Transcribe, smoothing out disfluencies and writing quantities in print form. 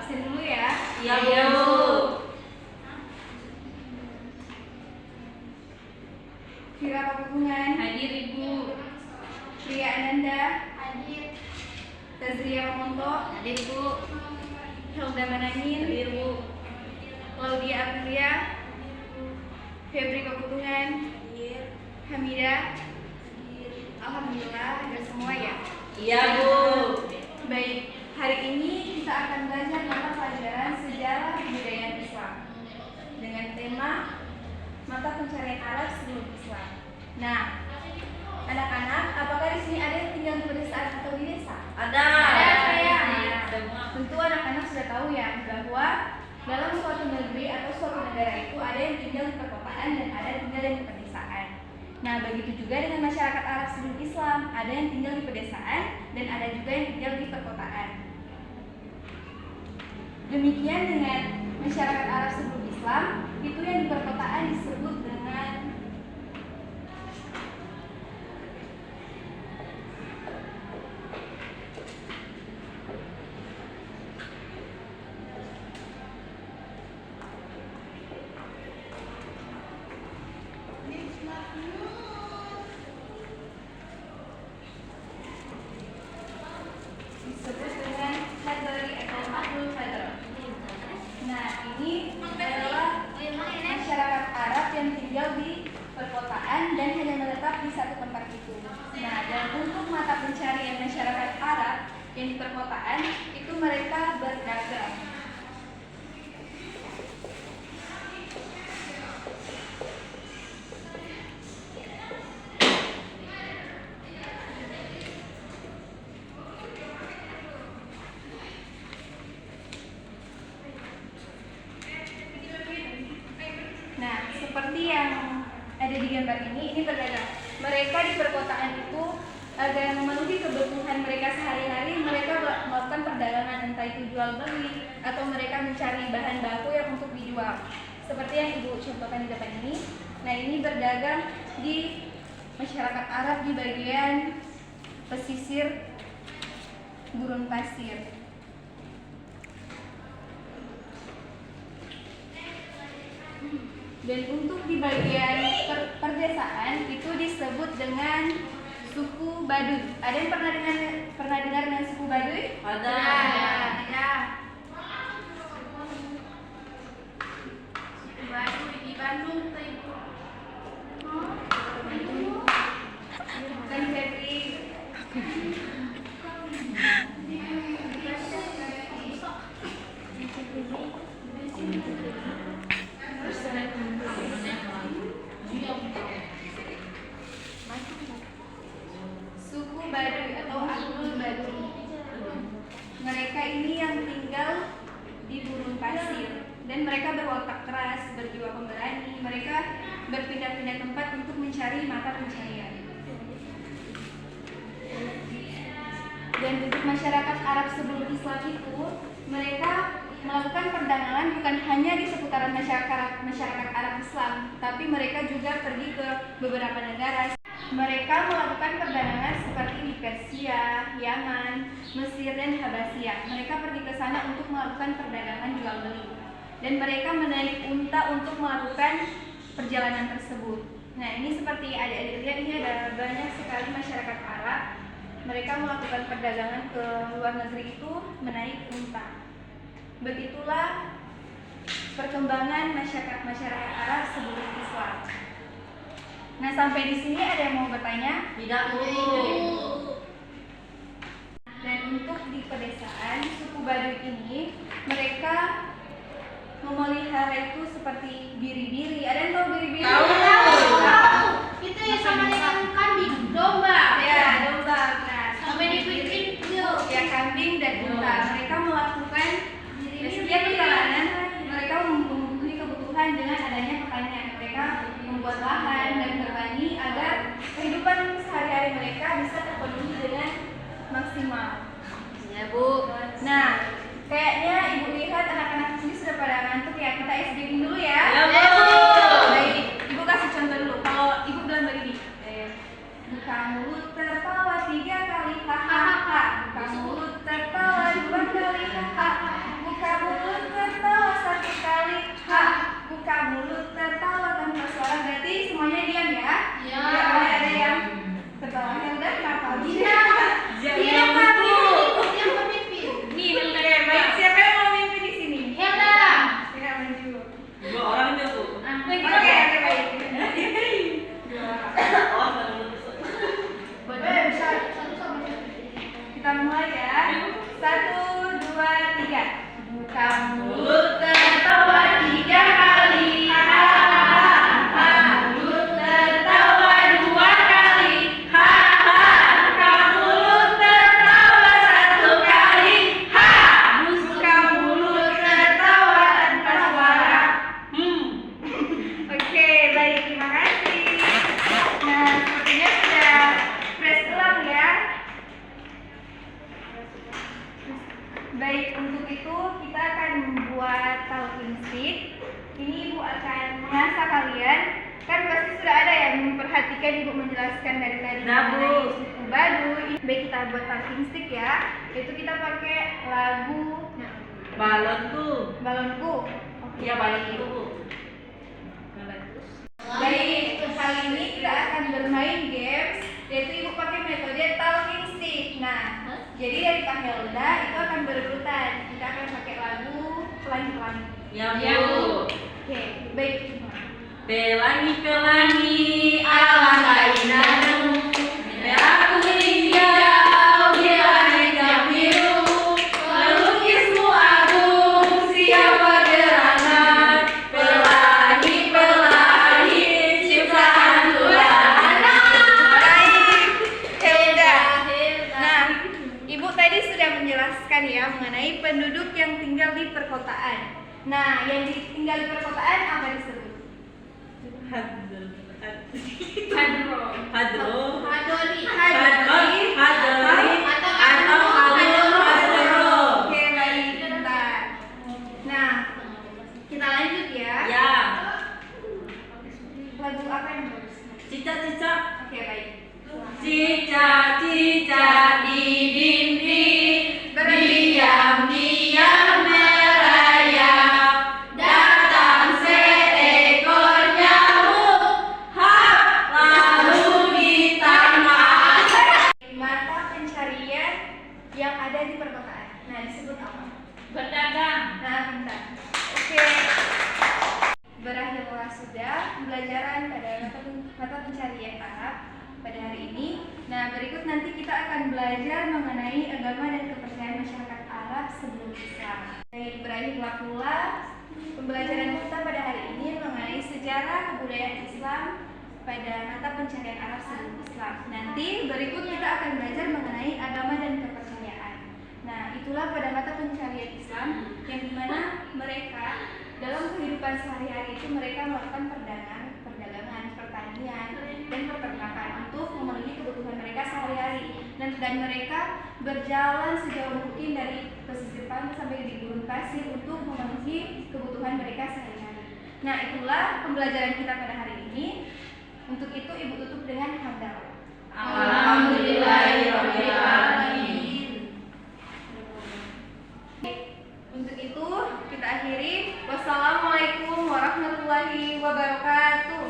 absen dulu ya. Iya, Bu. Vira Pakupungan. Hadir, Ibu. Pria Ananda. Hadir. Tazria Monto. Hadir, Bu. Helda Manamin. Hadir, Bu. Claudia Aprilia. Febri Pakupungan. Hadir. Hamida. Alhamdulillah hadir semua ya. Iya, Bu. Baik, hari ini kita akan belajar mata pelajaran sejarah kebudayaan Islam dengan tema mata pencarian Arab sebelum Islam. Nah, anak-anak, apakah di sini ada yang tinggal di pedesaan atau di desa? Ada. Ya. Semua. Tentu anak-anak sudah tahu ya bahwa dalam suatu negeri atau suatu negara itu ada yang tinggal di perkotaan dan ada yang tinggal di pedesaan. Nah, begitu juga dengan masyarakat Arab sebelum Islam, ada yang tinggal di pedesaan dan ada juga yang tinggal di perkotaan. Demikian dengan masyarakat Arab sebelum Islam, itu yang di perkotaan disebut dengan Hadari atau Ahlul Hadar. Nah, ini adalah masyarakat Arab yang tinggal di perkotaan dan hanya menetap di satu tempat itu. Nah, dan untuk mata pencarian masyarakat Arab yang di perkotaan itu mereka berdagang. Nah, seperti yang ada di gambar ini berdagang. Mereka di perkotaan itu agar memenuhi kebutuhan mereka sehari-hari, mereka melakukan perdagangan, entah itu jual beli atau mereka mencari bahan baku yang untuk dijual. Seperti yang Ibu contohkan di depan ini. Nah, ini berdagang di masyarakat Arab di bagian pesisir gurun pasir. Dan untuk di bagian perdesaan itu disebut dengan suku Baduy. Ada yang pernah dengar dengan suku Baduy? Ada. Ada. Suku Baduy di Bandung tuh Ibu. Bukan Febri. Suku Baduy atau Ahlul Baduy. Mereka ini yang tinggal di gurun pasir dan mereka berwatak keras, berjiwa pemberani. Mereka berpindah-pindah tempat untuk mencari mata pencarian. Dan untuk masyarakat Arab sebelum Islam itu, mereka melakukan perdagangan bukan hanya di seputaran masyarakat Arab Islam, tapi mereka juga pergi ke beberapa negara. Mereka melakukan perdagangan seperti di Persia, Yaman, Mesir, dan Habasyah. Mereka pergi ke sana untuk melakukan perdagangan jual beli. Dan mereka menaik unta untuk melakukan perjalanan tersebut. Nah, ini seperti adik-adik lihat, ini ada banyak sekali masyarakat Arab. Mereka melakukan perdagangan ke luar negeri itu menaik unta. Begitulah perkembangan masyarakat Arab sebelum Islam. Nah, sampai di sini ada yang mau bertanya? Tidak, Bu. Dan untuk di pedesaan suku Baduy ini, mereka memelihara itu seperti biri-biri. Ada yang tahu biri-biri? Tahu. Itu yang sama dengan kambing, domba. Ya, domba. Nah, Sampai dibikin ya kambing dan unta. Mereka melakukan setiap perjalanan, mereka memenuhi kebutuhan dengan adanya pertanian. Mereka membuat lahan dan bertani agar kehidupan sehari-hari mereka bisa terpenuhi dengan maksimal. Ya, Bu. Nah, kayaknya Ibu lihat anak-anak di sini sudah pada ngantuk ya. Kita SDM dulu ya. Ya, Bu. Baik, Ibu kasih contoh dulu. Kalau Ibu bilang begini, buka mulut tertawa 3 kali, hahaha. Buka mulut tertawa 2 kali, hahaha. Buka Baik, untuk itu kita akan membuat talking stick. Ini Ibu akan mengasah kalian. Kan pasti sudah ada yang memperhatikan Ibu menjelaskan dari tadi Nah, Bu. mengenai suku Baduy. Baik, kita buat talking stick ya. Itu kita pakai lagu Balon tuh. Balonku. Oke, Iya, balon baik. itu, Bu. Baik, kali ini kita akan bermain games, yaitu Ibu pakai metode talking stick. Nah, jadi dari Kak Helda itu akan berurutan. Kita akan pakai lagu pelangi-pelangi. Ya, Ya, Bu. Bu. Oke, baik. Pelangi-pelangi alangkah indahmu, merah kuning hijau di langit yang biru, melukismu agung siapa gerangan, pelangi-pelangi ciptaan Tuhan. Baik, Helda. Nah, Ibu tadi sudah menjelaskan ya mengenai penduduk yang tinggal di perkotaan. Nah, yang tinggal di perkotaan apa disebut? Hadro. Hadori. Oke, baik, bentar. Nah, kita lanjut ya. Ya, Lagu apa yang bagus? cicak-cicak. Oke, baik. Cicak-cicak di dinding, diam-diam merayap, datang seekor nyamuk, hap, lalu ditangkap. Mata pencarian yang ada di perkotaan. Nah, disebut apa? Berdagang. Nah, bentar. Oke. Berakhirlah sudah pembelajaran pada mata pencarian Arab pada hari ini. Nah, berikut nanti kita akan belajar mengenai agama dan kepercayaan masyarakat Arab sebelum Islam. Baik, berakhirlah pula pembelajaran kita pada hari ini mengenai sejarah kebudayaan Islam pada mata pencarian Arab sebelum Islam. Nanti berikut kita akan belajar mengenai agama dan kepercayaan. Nah, itulah pada mata pencarian Islam yang dimana mereka dalam kehidupan sehari-hari itu mereka melakukan perdagangan, pertanian, dan peternakan untuk memenuhi kebutuhan mereka sehari-hari. Dan mereka berjalan sejauh mungkin dari pesisir pantai sampai di gurun pasir untuk memenuhi kebutuhan mereka sehari-hari. Nah, itulah pembelajaran kita pada hari ini. Untuk itu Ibu tutup dengan hamdalah. Alhamdulillahirobbilalamin. Untuk itu kita akhiri. Wassalamualaikum warahmatullahi wabarakatuh.